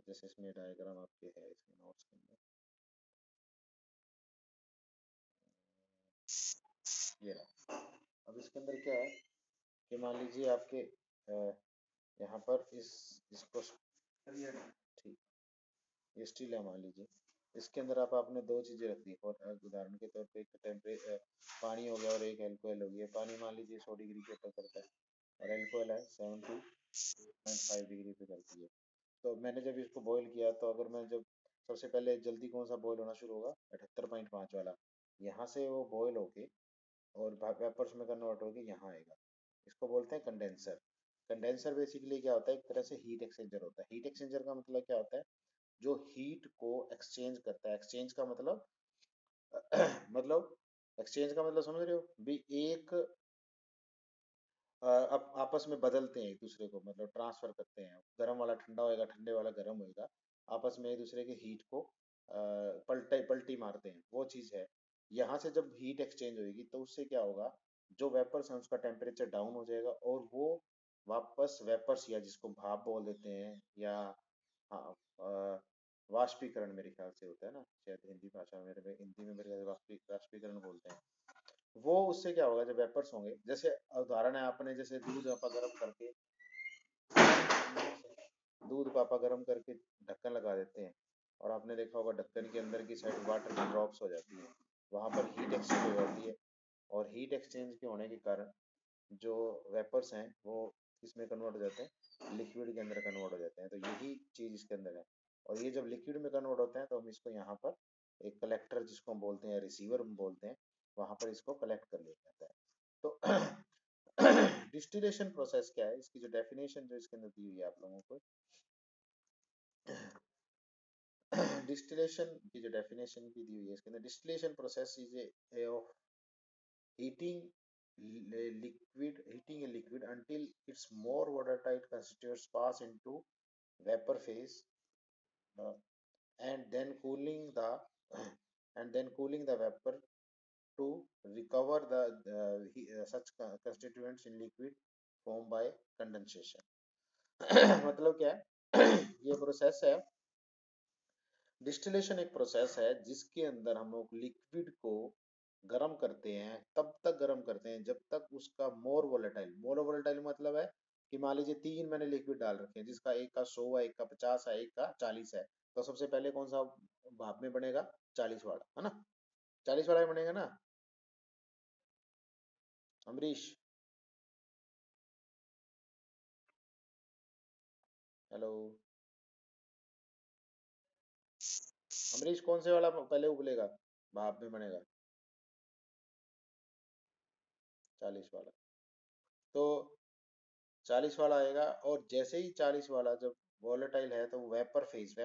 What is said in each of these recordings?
जैसे इसमें डायग्राम आपके है इसमें नोट्स के अंदर, ये रहा। अब इसके अंदर क्या है कि मान लीजिए आपके यहाँ पर इसको ठीक, ये स्टील है मान लीजिए, इसके अंदर आपने दो चीजें रख दी और उदाहरण के तौर पे एक टेम्परेचर पानी हो गया और एक एल्कोहल हो गया। पानी मान लीजिए 100 डिग्री के ऊपर करता है और एल्कोहल है 72.5 डिग्री पे करती है। तो मैंने जब इसको बॉईल किया तो अगर मैं जब सबसे पहले जल्दी कौन सा बॉईल होना शुरू होगा, 78.5 वाला, यहाँ से वो बॉईल होके और वेपर्स में कन्वर्ट होके यहाँ आएगा। इसको बोलते हैं कंडेंसर। कंडेंसर बेसिकली क्या होता है, एक तरह से हीट एक्सचेंजर होता है। हीट एक्सचेंजर का मतलब क्या होता है, जो हीट को एक्सचेंज करता है। एक्सचेंज का मतलब मतलब एक्सचेंज का मतलब समझ रहे हो भी, एक अब आपस में बदलते हैं एक दूसरे को, मतलब ट्रांसफर करते हैं। गर्म वाला ठंडा होएगा, ठंडे वाला गर्म होएगा, आपस में एक दूसरे के हीट को पलटे पलटी मारते हैं, वो चीज है। यहाँ से जब हीट एक्सचेंज होगी तो उससे क्या होगा, जो वेपर्स हैं उसका टेम्परेचर डाउन हो जाएगा और वो वापस वेपर्स, या जिसको भाप बोल देते हैं, या हाँ वाष्पीकरण मेरे ख्याल से होता है ना शायद, हिंदी भाषा में मेरे, हिंदी में मेरे ख्याल से वाष्पीकरण बोलते हैं। वो उससे क्या होगा, जब वेपर्स होंगे, जैसे उदाहरण है आपने जैसे दूध आपा गर्म करके, दूध को आपा गर्म करके ढक्कन लगा देते हैं और आपने देखा होगा ढक्कन के अंदर की साइड वाटर की ड्रॉप्स हो जाती है, वहां पर हीट एक्सचेंज हो जाती है और हीट एक्सचेंज के होने के कारण जो वेपर्स हैं वो इसमें कन्वर्ट हो जाते हैं, लिक्विड के अंदर कन्वर्ट हो जाते हैं। तो यही चीज इसके अंदर है। और ये जब लिक्विड में कन्वर्ट होते हैं तो हम इसको यहाँ पर एक कलेक्टर, जिसको हम बोलते हैं रिसीवर बोलते हैं, वहां पर इसको कलेक्ट कर लिया जाता है। तो डिस्टिलेशन प्रोसेस क्या है, इसकी जो डेफिनेशन जो इसके अंदर दी हुई है आप लोगों को, डिस्टिलेशन की जो डेफिनेशन की दी हुई है इसके अंदर, distillation process is a of heating heating a liquid until its more watertight constituents pass into vapor phase, uh, and then cooling the and then cooling the vapor to recover the such constituents in liquid form by condensation. मतलब क्या है, ये process है, distillation एक process है जिसके अंदर हम लोग लिक्विड को गर्म करते हैं, तब तक गर्म करते हैं जब तक उसका मोर वोलेटाइल मतलब है कि मान लीजिए तीन मैंने लिक्विड डाल रखे हैं, जिसका एक का 100 है, एक का 50 है, एक का 40 है। तो सबसे पहले कौन सा भाप में बनेगा, 40 वाला है ना, 40 वाला ही बनेगा ना अमरीश। हेलो अमरीश, कौन से वाला पहले उबलेगा, भाप में बनेगा, 40 वाला। तो 40 वाला आएगा और जैसे ही 40 वाला जब वॉलेटाइल है तो वेपर फेज का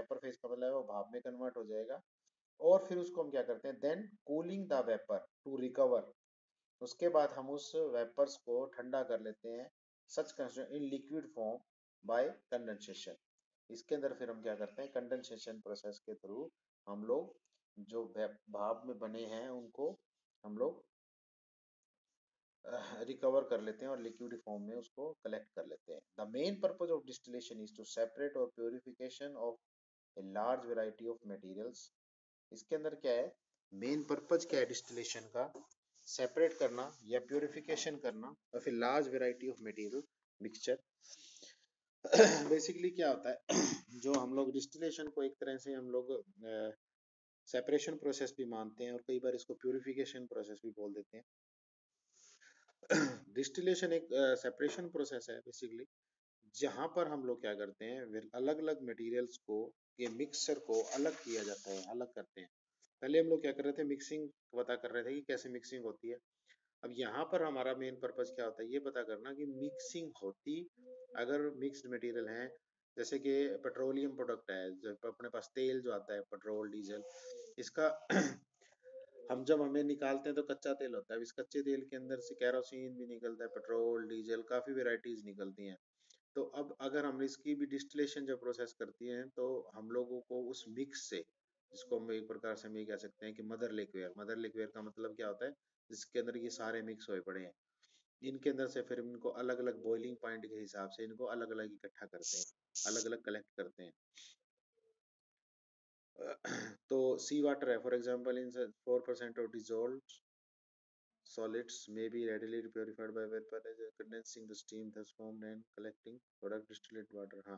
मतलब है वो भाप में कन्वर्ट हो जाएगा। और फिर उसको हम क्या करते हैं, then cooling the vapour to recover, उसके बाद हम उस वेपर्स को ठंडा कर लेते हैं, such in liquid form by condensation. इसके अंदर फिर हम क्या करते हैं, कंडेंसेशन प्रोसेस के थ्रू हम लोग जो भाप में बने हैं उनको हम लोग रिकवर कर लेते हैं और लिक्विड फॉर्म में उसको कलेक्ट कर लेते हैं। The main purpose of distillation is to separate और purification of a large variety of materials. इसके अंदर क्या है, मेन पर्पज क्या है डिस्टिलेशन का, सेपरेट करना या प्योरिफिकेशन करना और फिर large variety of material mixture. Basically क्या होता है जो हम लोग डिस्टिलेशन को एक तरह से हम लोग सेपरेशन प्रोसेस भी मानते हैं और कई बार इसको प्योरिफिकेशन प्रोसेस भी बोल देते हैं। डिस्टिलेशन एक सेपरेशन प्रोसेस है बेसिकली, जहां पर हम लोग क्या करते हैं, अलग अलग मटेरियल्स को, ये मिक्सचर को अलग किया जाता है, अलग करते हैं। पहले हम लोग क्या कर रहे थे, मिक्सिंग पता कर रहे थे कि कैसे मिक्सिंग होती है। अब यहाँ पर हमारा मेन पर्पज क्या होता है, ये पता करना कि मिक्सिंग होती, अगर मिक्स्ड मटेरियल है, जैसे कि पेट्रोलियम प्रोडक्ट है, जब अपने पास तेल जो आता है पेट्रोल डीजल, इसका हम जब हमें निकालते हैं तो कच्चा तेल होता है। इस कच्चे तेल के अंदर से केरोसिन भी निकलता है, पेट्रोल डीजल काफी वेराइटीज निकलती हैं। तो अब अगर हम इसकी भी डिस्टिलेशन जब प्रोसेस करती हैं तो हम लोगों को उस मिक्स से, जिसको हम एक प्रकार से हम ये कह सकते हैं कि मदर लिक्वेयर का मतलब क्या होता है, जिसके अंदर ये सारे मिक्स हुए पड़े हैं, इनके अंदर से फिर इनको अलग अलग बॉइलिंग पॉइंट के हिसाब से इनको अलग अलग इकट्ठा करते हैं, अलग अलग कलेक्ट करते हैं। तो सी वाटर है, for example in 4% of dissolved solids may be readily purified by vapor condensing the steam thus formed and collecting product distilled water। हाँ,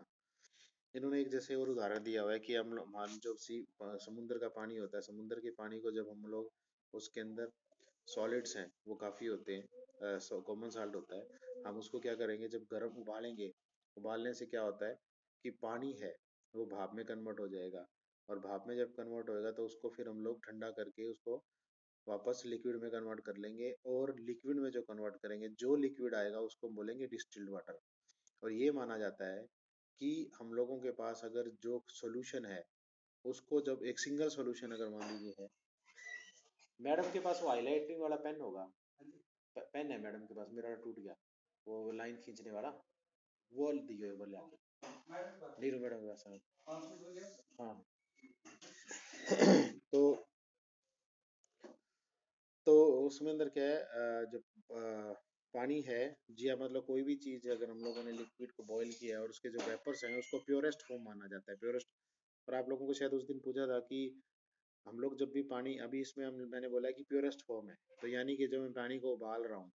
इन्होंने एक जैसे और उदाहरण दिया हुआ है कि हम लोग मान जो समुद्र का पानी होता है, समुद्र के पानी को जब हम लोग उसके अंदर सॉलिड्स हैं वो काफ़ी होते हैं, कॉमन साल्ट होता है, हम उसको क्या करेंगे जब गर्म उबालेंगे, उबालने से क्या होता है कि पानी है वो भाप में कन्वर्ट हो जाएगा, और भाप में जब कन्वर्ट होएगा तो उसको फिर हम लोग ठंडा करके उसको वापस लिक्विड में कन्वर्ट कर लेंगे, और लिक्विड में जो कन्वर्ट करेंगे जो लिक्विड आएगा उसको बोलेंगे डिस्टिल्ड वाटर। और ये माना जाता है कि हम लोगों के पास अगर जो सॉल्यूशन है उसको जब एक सिंगल सॉल्यूशन अगर मान लीजिए है, मैडम के पास वो हाईलाइटिंग वाला पेन होगा, पेन है मैडम के पास, मेरा टूट गया वो लाइन खींचने वाला, वो दियो वो ले आके, नहीं मैडम के पास हाँ। तो तो उसमें अंदर क्या है, जब पानी है जी, या मतलब कोई भी चीज़ अगर हम लोगों ने लिक्विड को बॉईल किया है और उसके जो वेपर्स हैं उसको प्योरेस्ट फॉर्म माना जाता है, प्योरेस्ट। और आप लोगों को शायद उस दिन पूछा था कि हम लोग जब भी पानी, अभी इसमें मैंने बोला है कि प्योरेस्ट फॉर्म है, तो यानी कि जब मैं पानी को उबाल रहा हूँ,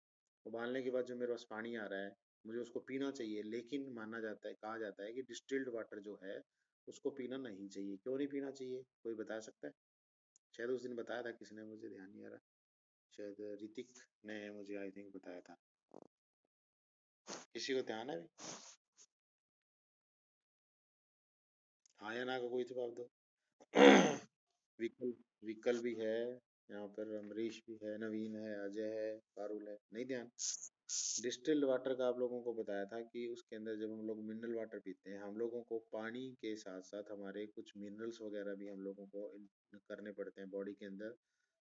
उबालने के बाद जो मेरे पास पानी आ रहा है मुझे उसको पीना चाहिए, लेकिन माना जाता है, कहा जाता है कि डिस्टिल्ड वाटर जो है उसको पीना नहीं चाहिए। क्यों नहीं पीना चाहिए, कोई बता सकता है? शायद उस दिन बताया था किसी ने, मुझे ध्यान नहीं आ रहा, शायद ऋतिक ने मुझे आई थिंक बताया था, किसी को ध्यान है? हाँ या ना का कोई जवाब दो। विकल, विकल भी है यहाँ पर, अमरीश भी है, नवीन है, अजय है, पारुल है, नहीं ध्यान। डिस्टिल्ड वाटर का आप लोगों को बताया था कि उसके अंदर जब हम लोग मिनरल वाटर पीते हैं, हम लोगों को पानी के साथ साथ हमारे कुछ मिनरल्स वगैरह भी हम लोगों को करने पड़ते हैं बॉडी के अंदर।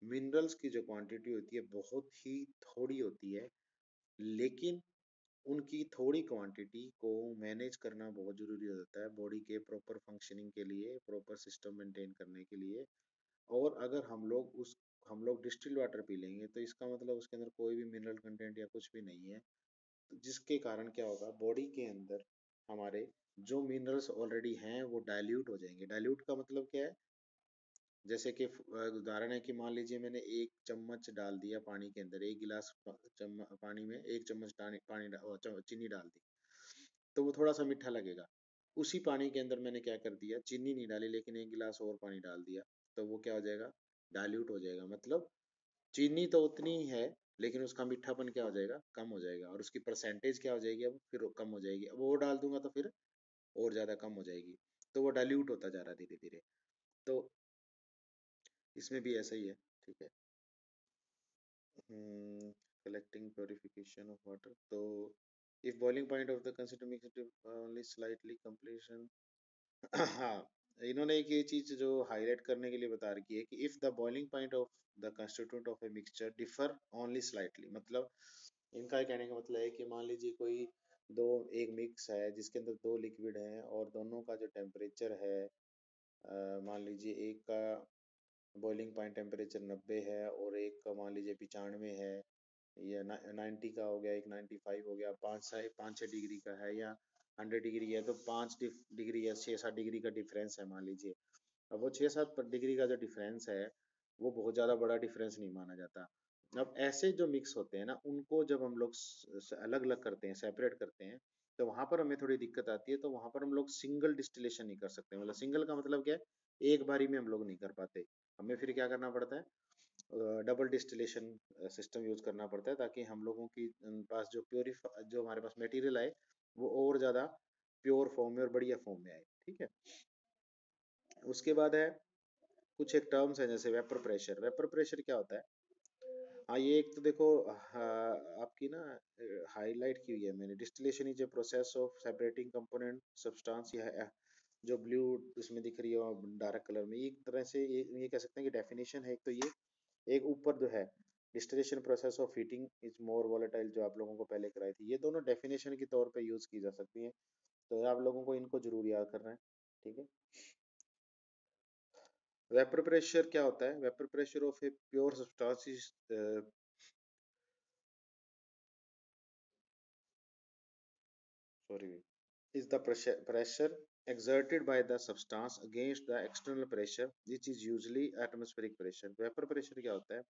मिनरल्स की जो क्वांटिटी होती है बहुत ही थोड़ी होती है, लेकिन उनकी थोड़ी क्वांटिटी को मैनेज करना बहुत ज़रूरी होता है बॉडी के प्रॉपर फंक्शनिंग के लिए, प्रॉपर सिस्टम मेंटेन करने के लिए। और अगर हम लोग डिस्टिल्ड वाटर पी लेंगे तो इसका मतलब उसके अंदर कोई भी मिनरल कंटेंट या कुछ भी नहीं है, तो जिसके कारण क्या होगा, बॉडी के अंदर हमारे जो मिनरल्स ऑलरेडी हैं वो डाइल्यूट हो जाएंगे। डाइल्यूट का मतलब क्या है, जैसे कि उदाहरण है कि मान लीजिए मैंने एक चम्मच डाल दिया पानी के अंदर, एक गिलास पानी में एक चम्मच चीनी डाल दी, तो वो थोड़ा सा मीठा लगेगा। उसी पानी के अंदर मैंने क्या कर दिया, चीनी नहीं डाली लेकिन एक गिलास और पानी डाल दिया, तो वो क्या हो जाएगा, डाइल्यूट हो जाएगा। मतलब चीनी तो उतनी ही है लेकिन उसका मीठापन क्या हो जाएगा, कम हो जाएगा, और उसकी परसेंटेज क्या हो जाएगी, अब फिर कम हो जाएगी। अब वो डाल दूंगा तो फिर और ज्यादा कम हो जाएगी, तो वो डाइल्यूट होता जा रहा है धीरे धीरे। तो इसमें भी ऐसा ही है, ठीक है। कलेक्टिंग प्योरिफिकेशन ऑफ वाटर, तो if boiling point of the consider mix only slightly completion. हाँ, इन्होंने एक ये चीज जो हाईलाइट करने के लिए बता रखी है कि if the boiling point of the constituent of a mixture differ only slightly, मतलब इनका कहने का मतलब है कि मान लीजिए कोई दो, एक मिक्स है जिसके अंदर दो लिक्विड हैं और दोनों का जो टेम्परेचर है, मान लीजिए एक का बॉइलिंग पॉइंट टेम्परेचर 90 है और एक का मान लीजिए 95 है, या 90 का हो गया, एक 95 हो गया, पाँच छः डिग्री का है, या 100 डिग्री है, तो 5 डिग्री या 6-7 डिग्री का डिफरेंस है मान लीजिए। अब वो 6-7 डिग्री का जो डिफरेंस है वो बहुत ज़्यादा बड़ा डिफरेंस नहीं माना जाता। अब ऐसे जो मिक्स होते हैं ना उनको जब हम लोग अलग अलग करते हैं, सेपरेट करते हैं, तो वहां पर हमें थोड़ी दिक्कत आती है। तो वहां पर हम लोग सिंगल डिस्टिलेशन नहीं कर सकते, मतलब सिंगल का मतलब क्या है, एक बारी में हम लोग नहीं कर पाते, हमें फिर क्या करना पड़ता है, डबल डिस्टिलेशन सिस्टम यूज करना पड़ता है, ताकि हम लोगों की पास जो जो हमारे पास मटेरियल आए वो और ज़्यादा प्योर फॉर्म में और बढ़िया फॉर्म में आए, ठीक है। उसके बाद है कुछ एक टर्म्स है जैसे वेपर प्रेशर। वेपर प्रेशर क्या होता है, हाँ ये एक तो देखो, हाँ, आपकी ना हाईलाइट की हुई है मैंने, distillation is a process of separating component substance, जो ब्लू इसमें दिख रही है डार्क कलर में, एक तरह से ये कह सकते हैं कि डेफिनेशन है एक तो ये। एक ऊपर जो है distillation process of heating is more volatile, जो आप लोगों को पहले कराई थी, ये दोनों डेफिनेशन के तौर पे यूज की जा सकती हैं, तो आप लोगों को इनको जरूर याद करना है, ठीक है। वेपर प्रेशर क्या होता है, vapour pressure of a pure substance sorry is the pressure exerted by the substance against the external pressure which is usually atmospheric pressure. Vapor pressure क्या होता है?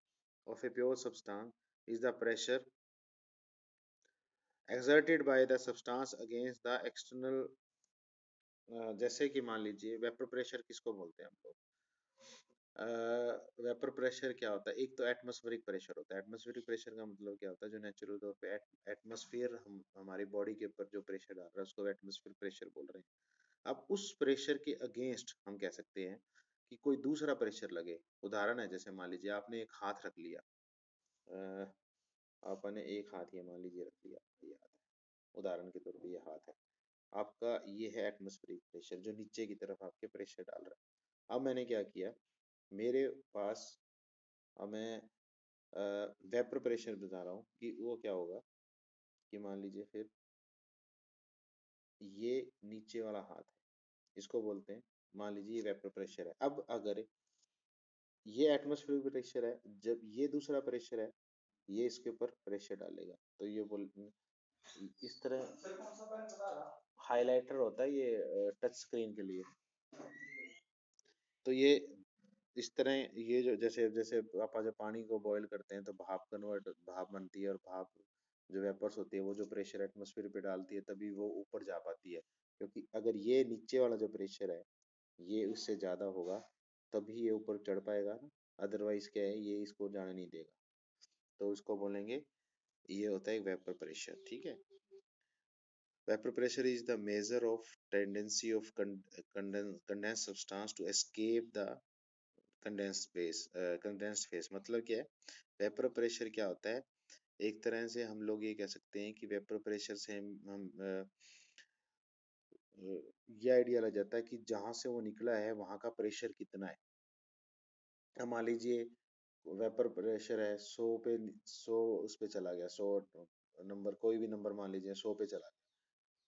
Of a pure substance is the pressure exerted by the substance against the external जैसे कि मान लीजिए vapour pressure किसको बोलते हैं हम लोग? वेपर प्रेशर क्या होता है? एक तो एटमॉस्फेरिक प्रेशर होता है। एटमॉस्फेरिक प्रेशर का मतलब क्या होता है? जो नेचुरल तौर पे एटमॉस्फेयर हमारी बॉडी के ऊपर जो प्रेशर डाल रहा है उसको एटमॉस्फेरिक प्रेशर बोल रहे हैं। अब उस प्रेशर के अगेंस्ट हम कह सकते हैं कि कोई दूसरा प्रेशर लगे। उदाहरण है, जैसे मान लीजिए आपने एक हाथ रख लिया, अ, आपने एक हाथ ये मान लीजिए रख लिया, ये हाथ है, उदाहरण के तौर पे ये हाथ है आपका, ये है एटमॉस्फेरिक प्रेशर जो नीचे की तरफ आपके प्रेशर डाल रहा है। अब मैंने क्या किया, मेरे पास, अब मैं वेपर प्रेशर बता रहा हूँ कि वो क्या होगा, कि मान लीजिए फिर ये नीचे वाला हाथ है, इसको बोलते हैं, मान लीजिए ये वेपर प्रेशर है। अब अगर ये एटमॉस्फेरिक प्रेशर है, जब ये दूसरा प्रेशर है, ये इसके ऊपर प्रेशर डालेगा, तो ये बोल इस तरह हाइलाइटर होता है ये टच स्क्रीन के लिए। तो ये इस तरह ये जो जैसे जैसे आप जब पानी को बॉईल करते हैं तो भाप बनती है, और भाप जो वेपर्स होती है वो जो प्रेशर एटमॉस्फेयर पे डालती है तभी वो ऊपर जा पाती है, क्योंकि अगर ये नीचे वाला जो प्रेशर है ये उससे ज्यादा होगा तभी ये ऊपर चढ़ पाएगा ना, अदरवाइज क्या है, ये इसको जाने नहीं देगा। तो उसको बोलेंगे, ये होता है वेपर प्रेशर। ठीक है। Vapor pressure is the measure of tendency of condensed substance to escape the condensed phase। मतलब क्या है? वेपर प्रेशर क्या होता है? एक तरह से हम लोग ये कह सकते हैं कि वेपर प्रेशर से ये आइडिया लग जाता है कि जहां से वो निकला है वहां का प्रेशर कितना है। अब मान लीजिए वेपर प्रेशर है 100 पे, 100 उस पे चला गया, 100 नंबर, कोई भी नंबर मान लीजिए 100 पे चला गया।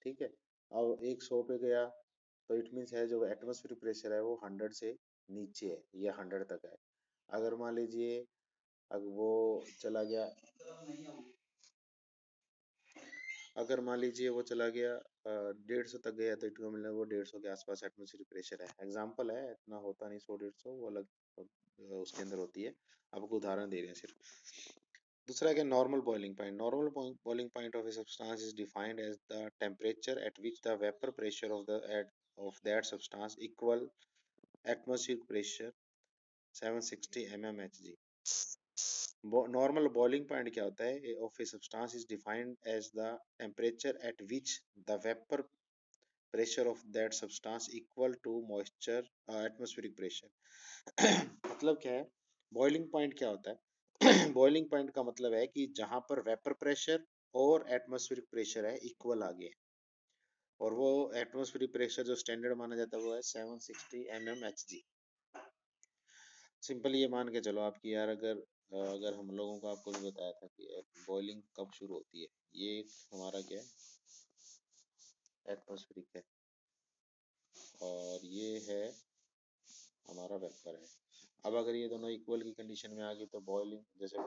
ठीक है। अब एक 100 पे गया तो इट मीन्स है जो एटमॉस्फेरिक प्रेशर है वो 100 से नीचे है या 100 तक है। अगर मान लीजिए अब वो चला गया, अगर मान लीजिए वो चला गया 150 तक गया तो इसका मतलब वो 150 के आसपास एटमॉस्फेरिक प्रेशर है। एग्जांपल है, इतना होता नहीं 100 150, वो अलग उसके अंदर होती है। आपको उदाहरण दे रहे हैं सिर्फ। दूसरा क्या, normal boiling point. Normal boiling point of a substance is defined as the temperature at which the vapour pressure of that substance equal atmospheric pressure 760 mmHg। Normal boiling point क्या होता है? Of a substance is defined as the temperature at which the vapour pressure of that substance equal to moisture atmospheric pressure. मतलब क्या है? Boiling point क्या होता है? Boiling point का मतलब है कि जहां पर वेपर प्रेशर और एटमॉस्फेरिक प्रेशर है इक्वल आ गए, और वो एटमॉस्फेरिक प्रेशर जो स्टैंडर्ड माना जाता है वो है 760 mmHg। सिंपल ये मान के चलो आपकी यार, अगर हम लोगों को आपको भी बताया था कि बॉइलिंग कब शुरू होती है, ये हमारा क्या है, एटमॉस्फेरिक है, और ये है हमारा वेपर है। अब अगर ये दोनों इक्वल की कंडीशन में आ गई तो बॉइलिंग, जैसे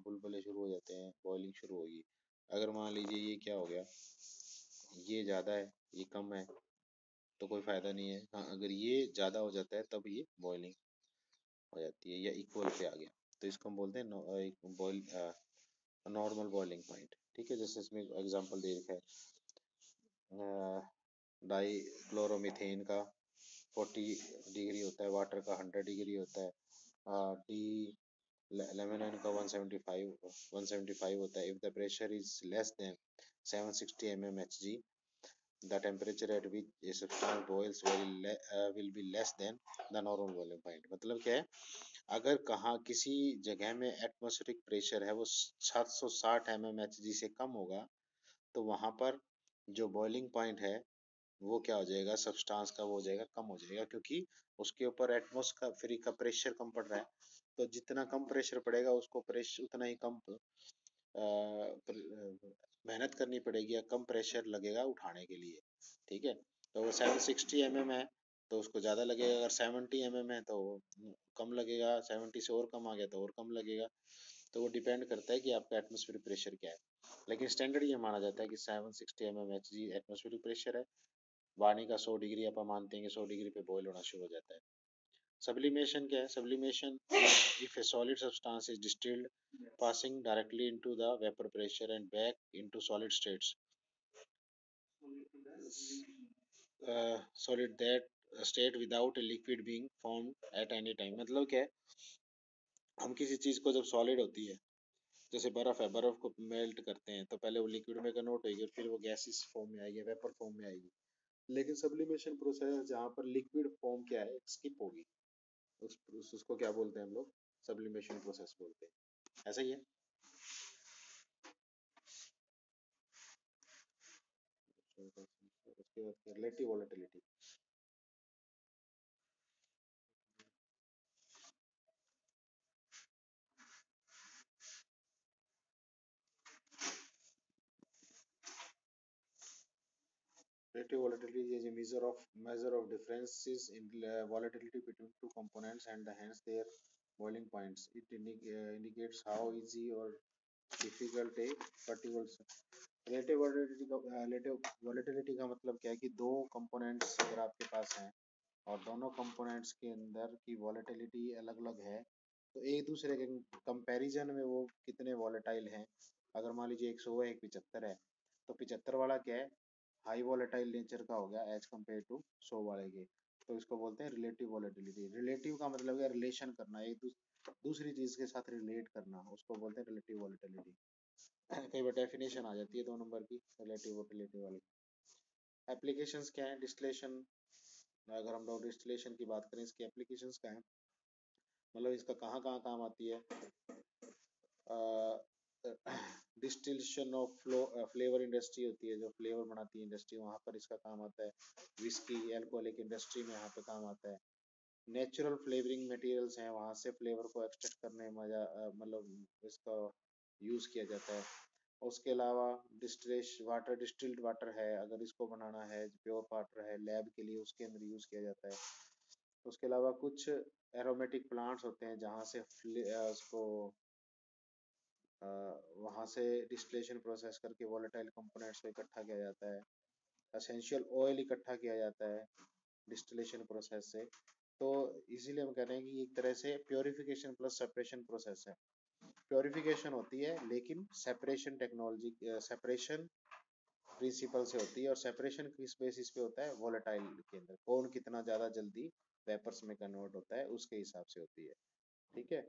बुलबुले शुरू हो जाते हैं, बॉइलिंग शुरू होगी। अगर मान लीजिए ये क्या हो गया, ये ज़्यादा है, ये कम है, तो कोई फ़ायदा नहीं है। हाँ, अगर ये ज़्यादा हो जाता है तब ये बॉइलिंग हो जाती है या इक्वल पे आ गया, तो इसको हम बोलते हैं बॉइल नॉर्मल बॉइलिंग पॉइंट। ठीक है। जैसे इसमें एग्जांपल दे रखा है, डाई क्लोरोमीथेन का 40 डिग्री होता है, वाटर का 100 डिग्री होता है, डी लेमोनियम का 175 होता है। If the pressure is less than 760 mmHg, the temperature at which a substance boils will be less than the normal boiling point। मतलब क्या है? अगर कहाँ किसी जगह में एटमॉस्फेरिक प्रेशर है वो 760 mmHg से कम होगा, तो वहां पर जो बॉइलिंग पॉइंट है वो क्या हो जाएगा, सब्सटेंस का वो हो जाएगा, कम हो जाएगा, क्योंकि उसके ऊपर एटमॉस्फेरिक का प्रेशर कम पड़ रहा है। तो जितना कम प्रेशर पड़ेगा उसको प्रेशर उतना ही कम मेहनत करनी पड़ेगी या कम प्रेशर लगेगा उठाने के लिए। ठीक है। तो वो 760 है तो उसको ज़्यादा लगेगा, अगर 70 है तो कम लगेगा, 70 से और कम आ गया तो और कम लगेगा। तो वो डिपेंड करता है कि आपका एटमॉस्फेरिक प्रेशर क्या है, लेकिन स्टैंडर्ड ये माना जाता है कि 760 mmHg एटमॉस्फेरिक प्रेशर है। पानी का 100 डिग्री अपन मानते हैं कि 100 डिग्री पे बॉयल होना शुरू हो जाता है। सब्लिमेशन क्या है? Sublimation if a solid substance is distilled passing directly into the vapor pressure and back into solid states, solid that state without a liquid being formed at any time। मतलब क्या है, हम किसी चीज को जब सॉलिड होती है, जैसे बर्फ है, बर्फ को मेल्ट करते हैं तो पहले वो लिक्विड में कन्वर्ट होगी और फिर वो गैसेस फॉर्म में आएगी, वेपर फॉर्म में आएगी। लेकिन सब्लिमेशन प्रोसेस जहाँ पर लिक्विड फॉर्म क्या है, स्किप होगी, उसको क्या बोलते हैं हम लोग? सब्लिमेशन प्रोसेस बोलते हैं। ऐसा ही है। उसके बाद relative volatility. Relative volatility is a measure of differences in volatility between two components and hence their boiling points. It indicates how easy or difficult a particular relative volatility का मतलब क्या है कि दो कंपोनेंट्स अगर आपके पास हैं और दोनों कंपोनेंट्स के अंदर की वॉलेटिलिटी अलग अलग है, तो एक दूसरे के कंपैरिजन में वो कितने वॉलेटाइल हैं। अगर मान लीजिए 100 है, एक 75 है, तो 75 वाला क्या है, हाई वॉलेटाइल नेचर का हो गया एज कम्पेयर टू 100 वाले के। तो इसको बोलते हैं रिलेटिव वॉलेटिलिटी। रिलेटिव का मतलब है रिलेशन करना, एक दूसरी चीज के साथ रिलेट करना, उसको बोलते हैं रिलेटिव वॉलेटिलिटी। कई बार डेफिनेशन आ जाती है 2 नंबर की रिलेटिव वॉलेटिलिटी वाली। एप्लीकेशंस क्या है डिस्टिलेशन? अगर हम लोग डिस्टिलेशन की बात करें, इसकी एप्लीकेशंस क्या है, मतलब इसका कहाँ कहाँ काम आती है। डिस्टिलेशन ऑफ फ्लेवर इंडस्ट्री होती है, जो फ्लेवर बनाती है इंडस्ट्री, वहाँ पर इसका काम आता है। विस्की एल्कोहलिक इंडस्ट्री में यहाँ पे काम आता है। नेचुरल फ्लेवरिंग मटेरियल्स हैं, वहाँ से फ्लेवर को एक्सट्रैक्ट करने में मजा मतलब इसका यूज़ किया जाता है। उसके अलावा डिस्टिलेश वाटर, डिस्टिल्ड वाटर है, अगर इसको बनाना है, प्योर वाटर है लैब के लिए, उसके अंदर यूज़ किया जाता है। उसके अलावा कुछ एरोमेटिक प्लांट्स होते हैं जहाँ से उसको वहाँ से डिस्टिलेशन प्रोसेस करके वोलेटाइल कंपोनेंट्स को इकट्ठा किया जाता है। एसेंशियल ऑयल इकट्ठा किया जाता है डिस्टिलेशन प्रोसेस से। तो इसीलिए हम कह रहे हैं कि एक तरह से प्योरिफिकेशन प्लस सेपरेशन प्रोसेस है। प्योरिफिकेशन होती है लेकिन सेपरेशन टेक्नोलॉजी, सेपरेशन प्रिंसिपल से होती है, और सेपरेशन किस बेसिस पे होता है, वोलेटाइल के अंदर कौन कितना ज्यादा जल्दी वेपर्स में कन्वर्ट होता है उसके हिसाब से होती है। ठीक है,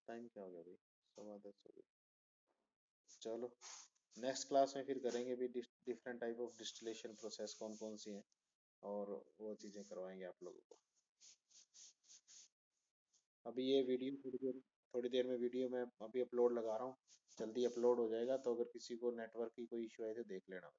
टाइम क्या हो गया भाई, 10:15 हो गया। चलो नेक्स्ट क्लास में फिर करेंगे भी different type of distillation process कौन कौन सी हैं, और वो चीज़ें करवाएंगे आप लोगों को। अभी ये वीडियो थोड़ी देर में वीडियो मैं अभी अपलोड लगा रहा हूँ, जल्दी अपलोड हो जाएगा, तो अगर किसी को नेटवर्क की कोई इशू है तो देख लेना।